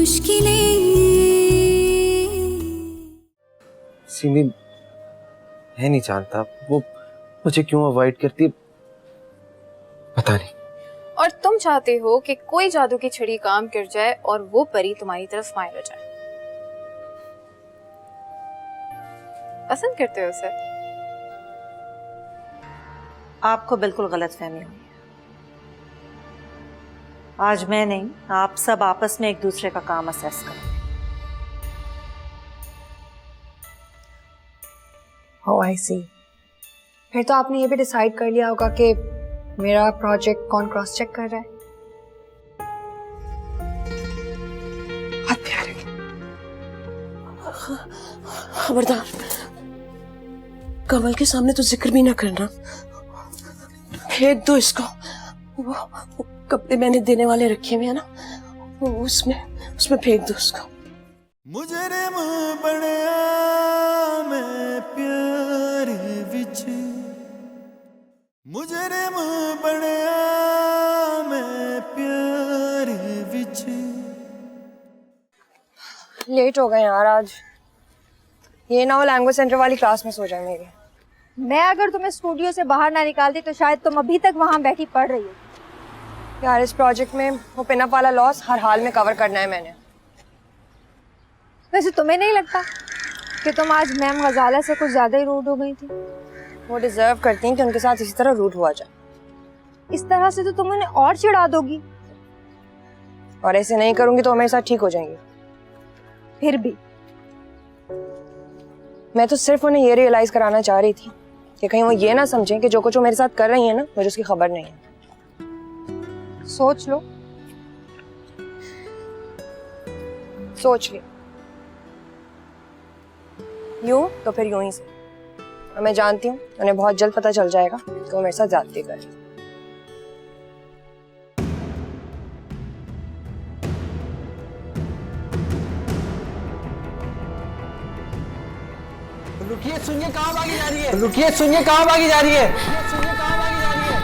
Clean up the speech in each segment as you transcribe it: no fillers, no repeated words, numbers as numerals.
मुश्किलें। सिमी, मैं नहीं जानता वो मुझे क्यों अवॉइड करती है, पता नहीं। और तुम चाहते हो कि कोई जादू की छड़ी काम कर जाए और वो परी तुम्हारी तरफ माइल हो जाए। पसंद करते हो उसे? आपको बिल्कुल गलतफहमी हुई है। आज मैं नहीं, आप सब आपस में एक दूसरे का काम असेस करें। ओह आई सी। फिर तो आपने ये भी डिसाइड कर लिया होगा कि मेरा प्रोजेक्ट कौन क्रॉस चेक कर रहा है। बहुत प्यारे। खबरदार, कमल के सामने तो जिक्र भी ना करना। फेंक दो इसको। वो कपड़े मैंने देने वाले रखे हुए हैं ना, वो उसमें फेंक दो उसको। मुजरिम बनया मैं प्यार विच, मुजरिम बनया मैं प्यार विच। लेट हो गए यार आज। ये ना हो लैंग्वेज सेंटर वाली क्लास में सो जाए मेरी। मैं अगर तुम्हें स्टूडियो से बाहर ना निकालती तो शायद तुम अभी तक वहां बैठी पढ़ रही हो। यार इस प्रोजेक्ट में वो पिनअप वाला लॉस हर हाल में कवर करना है मैंने। वैसे तुम्हें नहीं लगता कि तुम आज मैम गजाला से कुछ ज्यादा ही रूड हो गई थी? वो डिजर्व करती हैं कि उनके साथ इसी तरह रूड हुआ जाए। इस तरह से तो तुम उन्हें और चिढ़ा दोगी। और ऐसे नहीं करूंगी तो वो मेरे साथ ठीक हो जाएंगी। फिर भी मैं तो सिर्फ उन्हें ये रियलाइज कराना चाह रही थी कि कहीं वो ये ना समझें कि जो कुछ वो मेरे साथ कर रही है ना, मुझे उसकी खबर नहीं है। सोच लो। सोच लिया। यूं तो फिर यूं ही से। और मैं जानती हूँ उन्हें बहुत जल्द पता चल जाएगा कि वो मेरे साथ ज्यादती कर रही है। रुकिए, सुनिए कहाँ भागी जा रही है। रुकिए, सुनिए कहाँ भागी जा रही है। सुनिए कहाँ भागी जा रही है।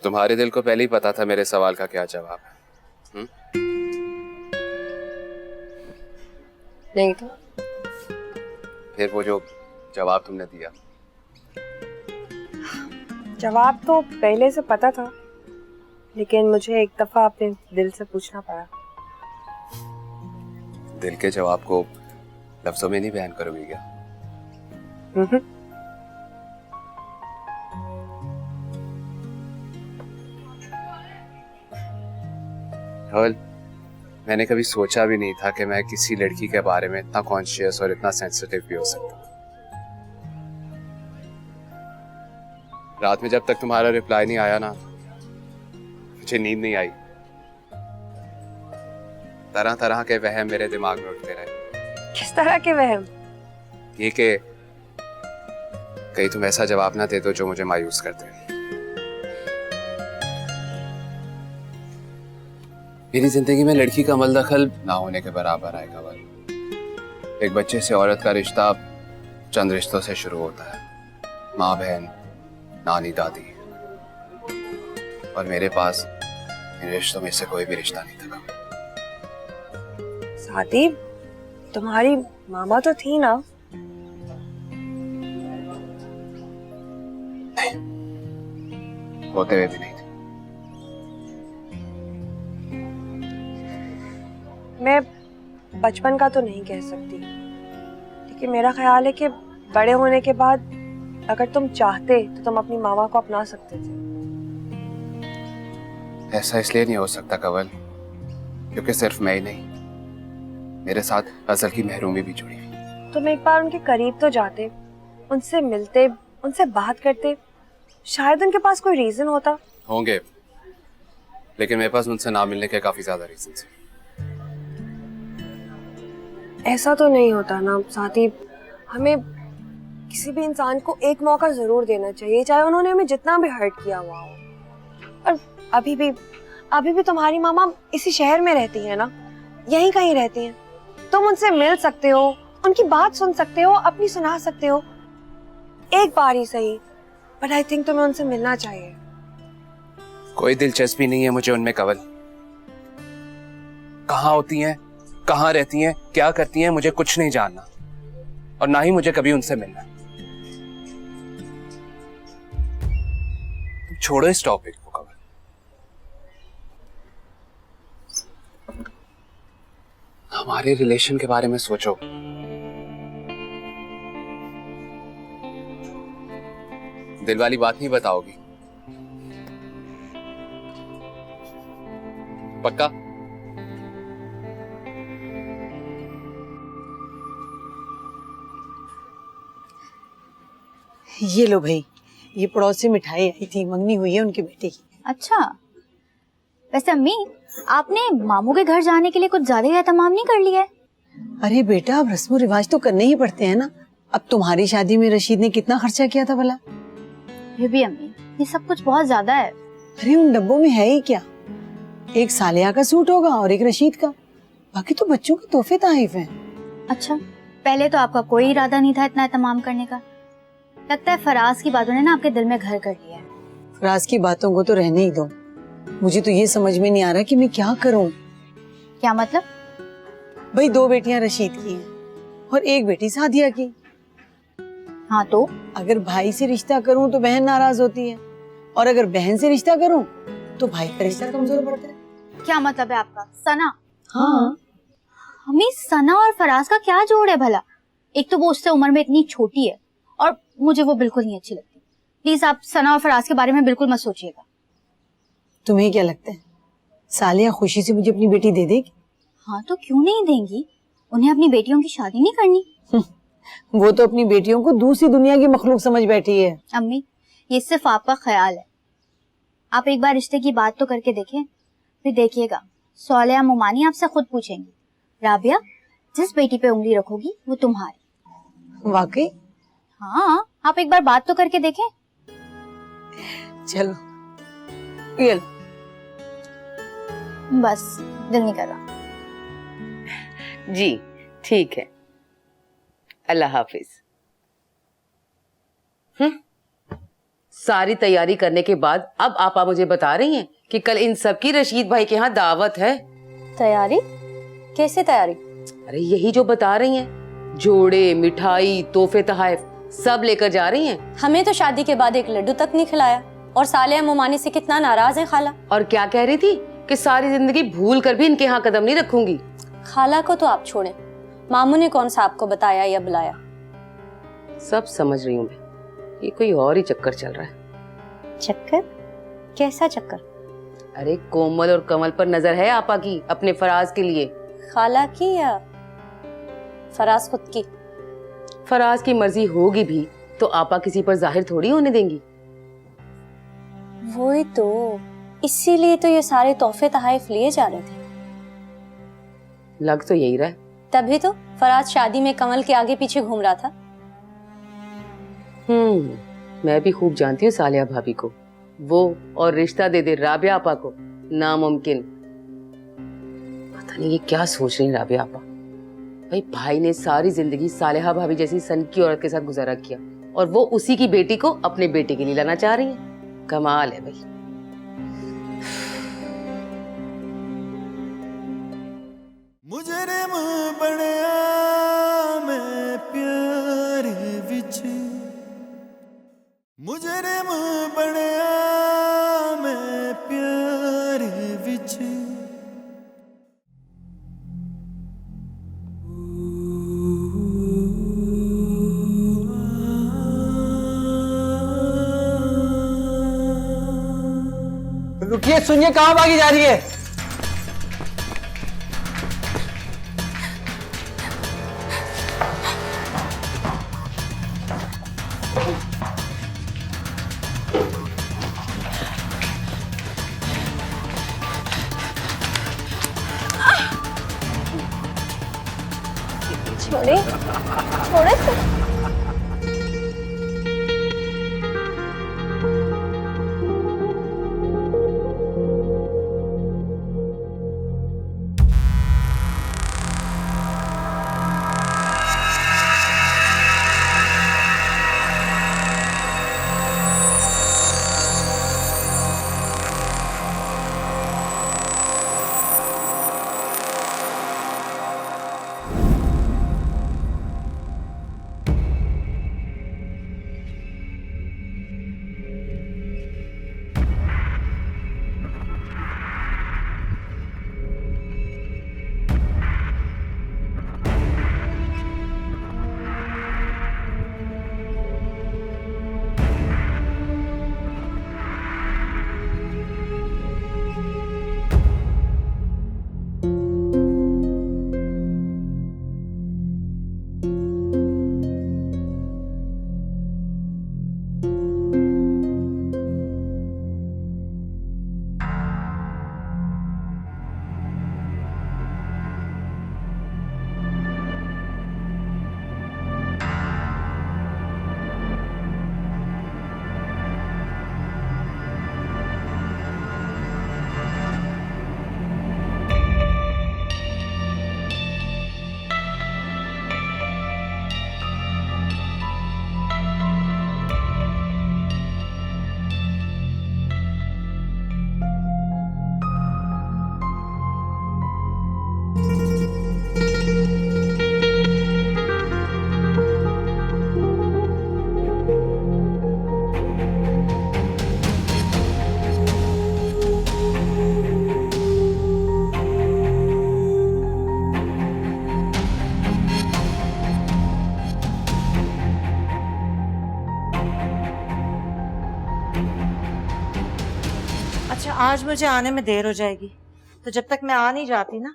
तुम्हारे दिल को पहले ही पता था मेरे सवाल का क्या जवाब है। नहीं तो फिर वो जो जवाब तुमने दिया। जवाब तो पहले से पता था, लेकिन मुझे एक दफा अपने दिल से पूछना पड़ा। दिल के जवाब को लफ्जों में नहीं बयान करोगी क्या? धवल, मैंने कभी सोचा भी नहीं था कि मैं किसी लड़की के बारे में इतना कॉन्शियस और इतना सेंसिटिव भी हो सकता। रात में जब तक तुम्हारा रिप्लाई नहीं आया ना, मुझे नींद नहीं आई। तरह तरह के वहम मेरे दिमाग में उठते रहे। किस तरह के वहम? ये कि कहीं तुम ऐसा जवाब ना दे दो जो मुझे मायूस कर दे। मेरी जिंदगी में लड़की का अमल दखल ना होने के बराबर है कवल। एक बच्चे से औरत का रिश्ता चंद रिश्तों से शुरू होता है, माँ बहन, नानी दादी। और मेरे पास इन रिश्तों में से कोई भी रिश्ता नहीं था कवल। साथी, तुम्हारी मामा तो थी ना? नहीं, होते हुए भी नहीं थे। मैं बचपन का तो नहीं कह सकती, लेकिन मेरा ख्याल है कि बड़े होने के बाद अगर तुम चाहते तो तुम अपनी मामा को अपना सकते थे। ऐसा इसलिए नहीं हो सकता कवल क्योंकि सिर्फ मैं ही नहीं, मेरे साथ अजल की महरूमी भी जुड़ी हुई। तुम एक बार उनके करीब तो जाते, उनसे मिलते, उनसे बात करते, शायद उनके पास कोई रीजन होता। होंगे, लेकिन मेरे पास उनसे ना मिलने के काफी ज्यादा रीजन है। ऐसा तो नहीं होता ना साथी, हमें किसी भी इंसान को एक मौका जरूर देना चाहिए, चाहे उन्होंने हमें जितना भी हर्ट किया हुआ हो। और अभी भी तुम्हारी मामा इसी शहर में रहती है ना, यहीं कहीं रहती हैं। तुम उनसे मिल सकते हो, उनकी बात सुन सकते हो, अपनी सुना सकते हो, एक बार ही सही, बट आई थिंक तुम्हें उनसे मिलना चाहिए। कोई दिलचस्पी नहीं है मुझे उनमें कंवल। कहाँ होती हैं, कहाँ रहती हैं, क्या करती हैं, मुझे कुछ नहीं जानना, और ना ही मुझे कभी उनसे मिलना। तुम छोड़ो इस टॉपिक को कंवल। हमारे रिलेशन के बारे में सोचो। दिल वाली बात नहीं बताओगी? पक्का? ये लो भाई, ये पड़ोस से मिठाई आई थी, मंगनी हुई है उनकी बेटी की। अच्छा, वैसे अम्मी आपने मामू के घर जाने के लिए कुछ ज्यादा ही एहतमाम नहीं कर लिया है? अरे बेटा, अब रस्म रिवाज तो करने ही पड़ते हैं ना। अब तुम्हारी शादी में रशीद ने कितना खर्चा किया था भला? फिर भी अम्मी, ये सब कुछ बहुत ज्यादा है। अरे उन डब्बों में है ही क्या, एक सालिया का सूट होगा और एक रशीद का, बाकी तो बच्चों के तोहफे तहफे हैं। अच्छा, पहले तो आपका कोई इरादा नहीं था इतना एहतमाम करने का। लगता है फराज की बातों ने ना आपके दिल में घर कर लिया है। फराज की बातों को तो रहने ही दो, मुझे तो ये समझ में नहीं आ रहा कि मैं क्या करूं। क्या मतलब? भाई 2 बेटियां रशीद की हैं और 1 बेटी सादिया की। हाँ तो अगर भाई से रिश्ता करूं तो बहन नाराज होती है, और अगर बहन से रिश्ता करूं तो भाई का रिश्ता कमजोर पड़ता है। क्या मतलब है आपका? सना? हाँ। अम्मी, सना और फराज का क्या जोड़ है भला? एक तो वो उससे उम्र में इतनी छोटी है और मुझे वो बिल्कुल नहीं अच्छी लगती। प्लीज आप सना और फराज के बारे में बिल्कुल मत सोचिएगा। तुम्हें क्या लगता है सालिया खुशी से मुझे अपनी बेटी दे देगी? हाँ तो क्यों नहीं देंगी? उन्हें अपनी बेटियों की शादी नहीं करनी? वो तो अपनी बेटियों को दूसरी दुनिया की मखलूक समझ बैठी है। अम्मी, ये सिर्फ आपका ख्याल है। आप एक बार रिश्ते की बात तो करके देखें, फिर देखिएगा सौलिया मोमानी आपसे खुद पूछेंगी, राबिया जिस बेटी पे उंगली रखोगी वो तुम्हारी। वाकई? हाँ, आप एक बार बात तो करके देखें। चलो ये लो। बस दिल नहीं कर रहा। जी ठीक है, अल्लाह हाफिज। सारी तैयारी करने के बाद अब आपा मुझे बता रही हैं कि कल इन सब की रशीद भाई के यहाँ दावत है। तैयारी? कैसे तैयारी? अरे यही जो बता रही हैं, जोड़े, मिठाई, तोहफे तहफ सब लेकर जा रही हैं। हमें तो शादी के बाद एक लड्डू तक नहीं खिलाया, और सालिया मोमानी से कितना नाराज है खाला। और क्या कह रही थी कि सारी जिंदगी भूल कर भी इनके यहाँ कदम नहीं रखूंगी। खाला को तो आप छोड़ें, मामू ने कौन सा आपको बताया या बुलाया? सब समझ रही हूँ मैं, ये कोई और ही चक्कर चल रहा है। चक्कर? कैसा चक्कर? अरे कोमल और कमल पर नजर है आपा की अपने फराज के लिए। खाला की या फराज खुद की? फराज की मर्जी होगी भी तो आपा किसी पर जाहिर थोड़ी होने देंगी। वही तो, इसीलिए तो ये सारे तोहफे तहफ लिए जा रहे थे। लग तो यही रहा है। तभी तो फराज शादी में कमल के आगे पीछे घूम रहा था। मैं भी खूब जानती हूँ सालिया भाभी को, वो और रिश्ता दे दे राबिया आपा को नामुमकिन। पता नहीं ये क्या सोच रही राबिया आपा। भाई ने सारी जिंदगी सालिहा भाभी जैसी सन की औरत के साथ गुजारा किया, और वो उसी की बेटी को अपने बेटे के लिए लाना चाह रही है। कमाल है भाई। मुजरिम बनया मैं प्यार विच, मुजरिम बनया मैं प्यार विच। रुकिए, सुनिए, कहाँ भागी जा रही है? छोड़े छोड़े अच्छा, आज मुझे आने में देर हो जाएगी, तो जब तक मैं आ नहीं जाती ना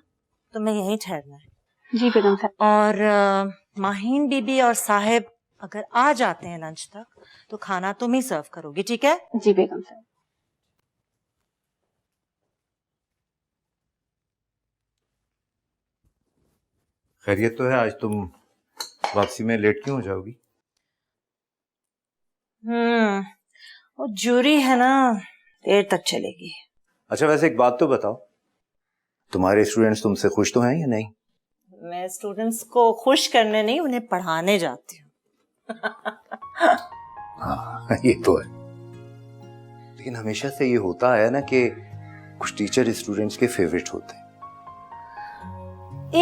तो मैं यहीं ठहरना है। जी बेगम साहब। और माहीन बीबी और साहिब अगर आ जाते हैं लंच तक तो खाना तुम ही सर्व करोगी, ठीक है? जी बेगम साहब। खैरियत तो है? आज तुम वापसी में लेट क्यों हो जाओगी? वो जूरी है ना, देर तक चलेगी। अच्छा, वैसे एक बात तो बताओ, तुम्हारे स्टूडेंट्स तुमसे खुश तो हैं या नहीं? मैं स्टूडेंट्स को खुश करने नहीं, उन्हें पढ़ाने जाती हूँ। हाँ, ये तो है, लेकिन हमेशा से ये होता है ना कि कुछ टीचर स्टूडेंट्स के फेवरेट होते हैं।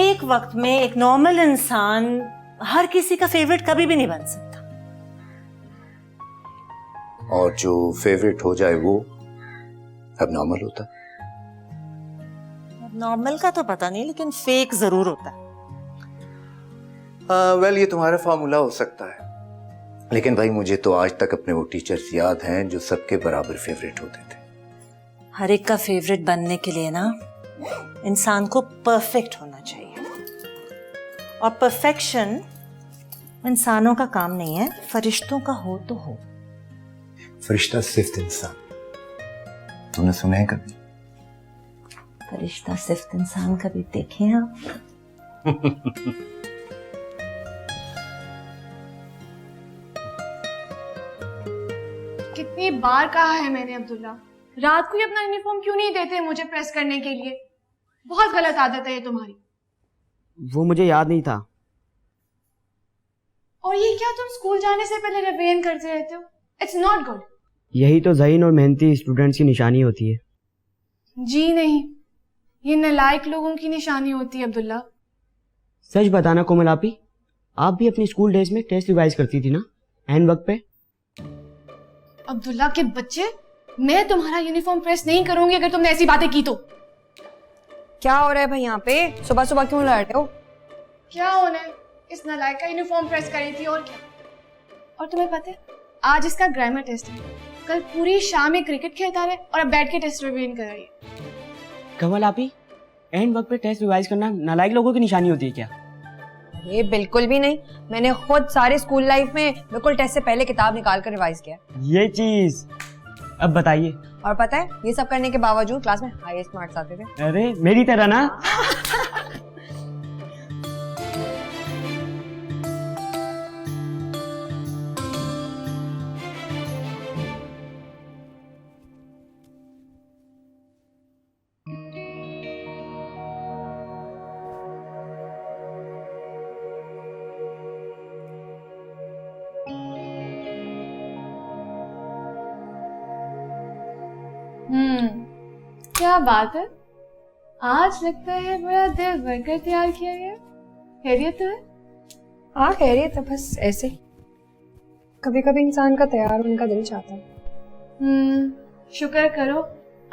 एक वक्त में एक नॉर्मल इंसान हर किसी का फेवरेट कभी भी नहीं बन सकता। और जो फेवरेट हो जाए वो अब नॉर्मल होता है। नॉर्मल का तो पता नहीं, लेकिन फेक जरूर होता है। वेल, ये तुम्हारा फार्मूला हो सकता है, लेकिन भाई मुझे तो आज तक अपने वो टीचर्स याद हैं जो सबके बराबर फेवरेट होते थे। हर एक का फेवरेट बनने के लिए ना इंसान को परफेक्ट होना चाहिए, और परफेक्शन इंसानों का काम नहीं है, फरिश्तों का हो तो हो। फरिश्ता सिर्फ इंसान, तुमने सुना है कभी? फरिश्ता सिर्फ इंसान कभी देखे हैं आप? कितनी बार कहा है मैंने अब्दुल्ला, रात को ही अपना यूनिफॉर्म क्यों नहीं देते मुझे प्रेस करने के लिए? बहुत गलत आदत है ये तुम्हारी। वो मुझे याद नहीं था। और ये क्या तुम स्कूल जाने से पहले रिवीजन करते रहते हो? It's not good. यही तो ज़हीन और मेहनती स्टूडेंट्स की निशानी होती है। जी नहीं, ये नालायक लोगों की निशानी होती है अब्दुल्ला। सच बताना कोमल आपी, आप भी अपनी स्कूल डेज में टेस्ट रिवाइज करती थी ना, एन वक्त पे? अब्दुल्ला के बच्चे, मैं तुम्हारा यूनिफॉर्म प्रेस नहीं करूंगी अगर तुमने ऐसी बातें की तो। क्या हो रहा है भाई यहाँ पे? सुबह सुबह क्यों लड़ रहे हो? क्या होना है, इस नालायक का यूनिफॉर्म प्रेस करी थी और क्या। और तुम्हें पता है आज इसका ग्रामर टेस्ट है, कल पूरी शाम में क्रिकेट खेलता रहे और अब बैठ के टेस्ट रिवीजन कर रही है। कमल आपी, एन वक्त पे टेस्ट रिवाइज करना नालायक लोगों की निशानी होती है क्या? ये बिल्कुल भी नहीं, मैंने खुद सारे स्कूल लाइफ में बिल्कुल टेस्ट से पहले किताब निकाल कर रिवाइज किया। ये चीज अब बताइए। और पता है ये सब करने के बावजूद क्लास में हाईएस्ट मार्क्स आते थे। अरे मेरी तरह ना। क्या बात है, आज लगता है बड़ा दिल भरकर तैयार किया गया। खैरियत तो है? हाँ खैरियत है, बस ऐसे कभी कभी इंसान का तैयार होने का दिल चाहता है। शुक्र करो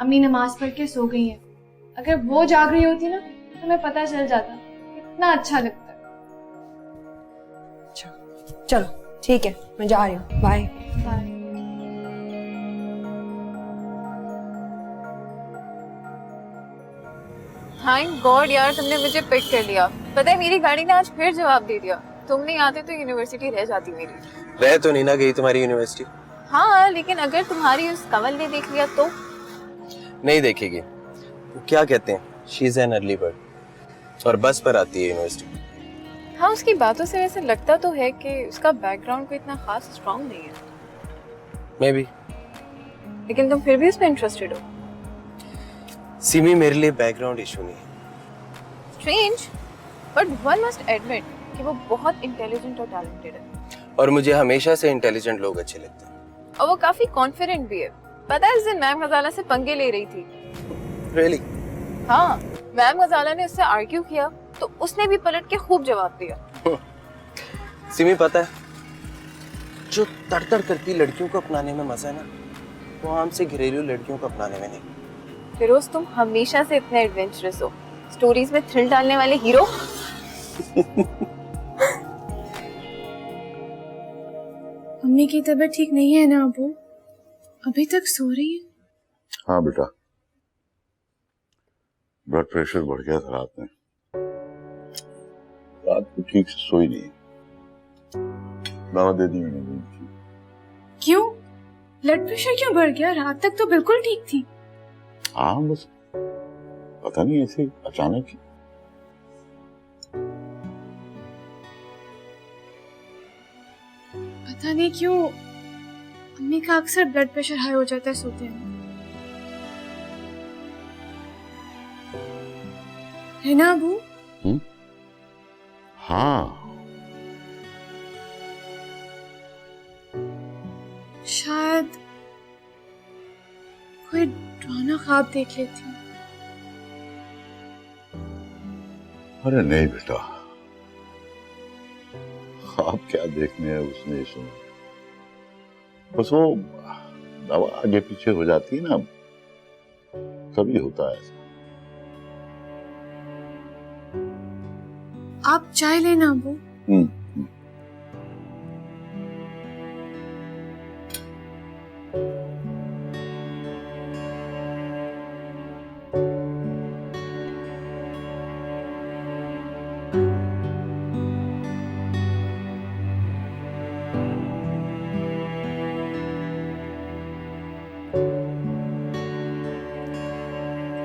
अम्मी नमाज पढ़ के सो गई है, अगर वो जाग रही होती ना तो हमें पता चल जाता, कितना अच्छा लगता। चलो ठीक है, मैं जा रही हूँ, बाय। थैंक गॉड यार तुमने मुझे पिक कर लिया। पता है मेरी गाड़ी ने आज फिर जवाब दे दिया। तुम नहीं आते तो यूनिवर्सिटी रह जाती मेरी। रह तो नहीं ना गई तुम्हारी यूनिवर्सिटी? हाँ लेकिन अगर तुम्हारी उस कंवल ने देख लिया तो? नहीं देखेगी। वो क्या कहते हैं, she is an early bird, और बस पर आती है यूनिवर्सिटी। हाँ उसकी बातों से वैसे लगता तो है कि उसका बैकग्राउंड कोई इतना खास स्ट्रांग नहीं है। May be. लेकिन तुम फिर भी उसमें इंटरेस्टेड हो। सिमी मेरे लिए बैकग्राउंड इशू नहीं है। Strange but one must admit कि वो बहुत इंटेलिजेंट और टैलेंटेड है। और मुझे हमेशा से इंटेलिजेंट लोग अच्छे लगते हैं। और वो काफी कॉन्फिडेंट भी है। पता है इस दिन मैम गजाला से पंगे ले रही थी। Really? हाँ मैम गजाला ने उससे आर्ग्यू किया तो उसने भी पलट के खूब जवाब दिया। सिमी पता है जो तड़तड़ करती लड़कियों को अपनाने में मजा है ना, वो हमसे घरेलू लड़कियों को अपनाने में नहीं। फिरोज तुम हमेशा से इतने एडवेंचरस हो, स्टोरीज में थ्रिल डालने वाले हीरो। अम्मी की तबीयत ठीक नहीं है ना अबू? अभी तक सो रही है? हाँ बेटा, ब्लड प्रेशर बढ़ गया था रात में, रात को ठीक से सोई नहीं। दवा दे दी मैंने। क्यों? ब्लड प्रेशर क्यों बढ़ गया? रात तक तो बिल्कुल ठीक थी। हाँ बस पता नहीं ऐसे अचानक ही। पता नहीं क्यों अम्मी का अक्सर ब्लड प्रेशर हाई हो जाता है सोते में, है ना अबू? हाँ शायद कोई डरावना ख्वाब देख लेती हूँ। अरे नहीं बेटा, ख्वाब क्या देखने हैं उसने, सुनो बस वो दवा आगे पीछे हो जाती है ना, तभी होता है ऐसा। आप चाय लेना अबू।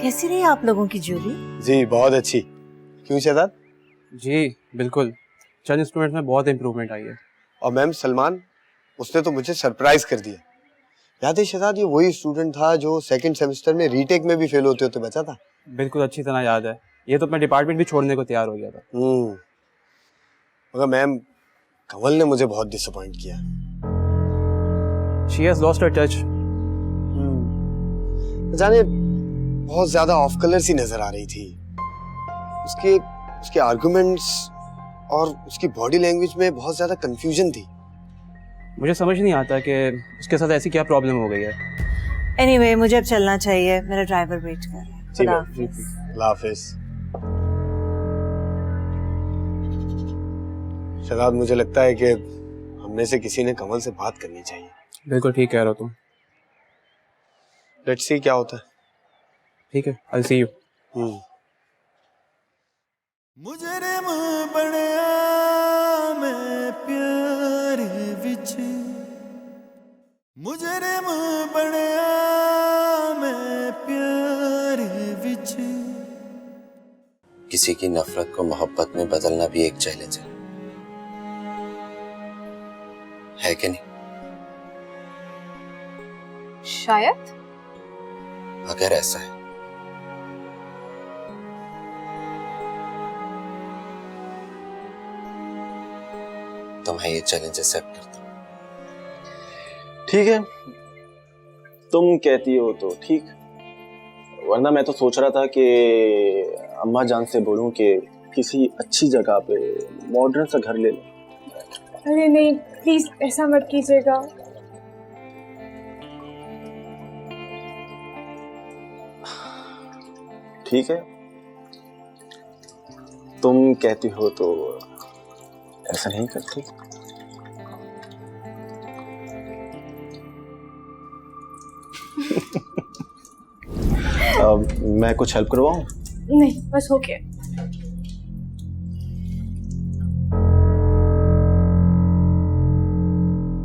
कैसी रही आप लोगों की ज्यूरी? जी बहुत अच्छी। क्यों शहजाद? जी बिल्कुल, चंद इंस्ट्रूमेंट में बहुत इम्प्रूवमेंट आई है। और मैम सलमान, उसने तो मुझे सरप्राइज कर दिया। याद है शहजाद, ये वही स्टूडेंट था जो सेकंड सेमेस्टर में रीटेक में भी फेल होते होते बचा था। बिल्कुल अच्छी तरह याद है, ये तो अपना डिपार्टमेंट भी छोड़ने को तैयार हो गया था। मगर मैम कंवल ने मुझे बहुत डिसअपॉइंट किया। She has lost her touch. जाने बहुत ज्यादा ऑफ कलर सी नजर आ रही थी। उसके आर्गुमेंट्स और उसकी बॉडी लैंग्वेज में बहुत ज्यादा कंफ्यूजन थी। मुझे समझ नहीं आता कि उसके साथ ऐसी क्या प्रॉब्लम हो गई है। एनीवे मुझे अब चलना चाहिए, मेरा ड्राइवर वेट कर रहा है। खुदा हाफिज़। अल्लाह हाफिज़। शहजाद, मुझे लगता है कि हम में से किसी ने कंवल से बात करनी चाहिए। बिल्कुल ठीक कह रहे हो तुम। लेट्स सी क्या होता है। ठीक है, I'll see you. मुजरिम बनया मैं प्यार विच, मुजरिम बनया मैं प्यार विच। किसी की नफरत को मोहब्बत में बदलना भी एक चैलेंज है कि नहीं? शायद। अगर ऐसा है तो मैं ये चैलेंज एक्सेप्ट करता हूँ। ठीक है, तुम कहती हो तो ठीक। वरना मैं तो सोच रहा था कि अम्मा जान से बोलूं कि किसी अच्छी जगह पे मॉडर्न सा घर ले लो। अरे नहीं, प्लीज ऐसा मत कीजिएगा। ठीक है, तुम कहती हो तो ऐसा नहीं करती। मैं कुछ हेल्प करवाऊं? नहीं, बस हो गया।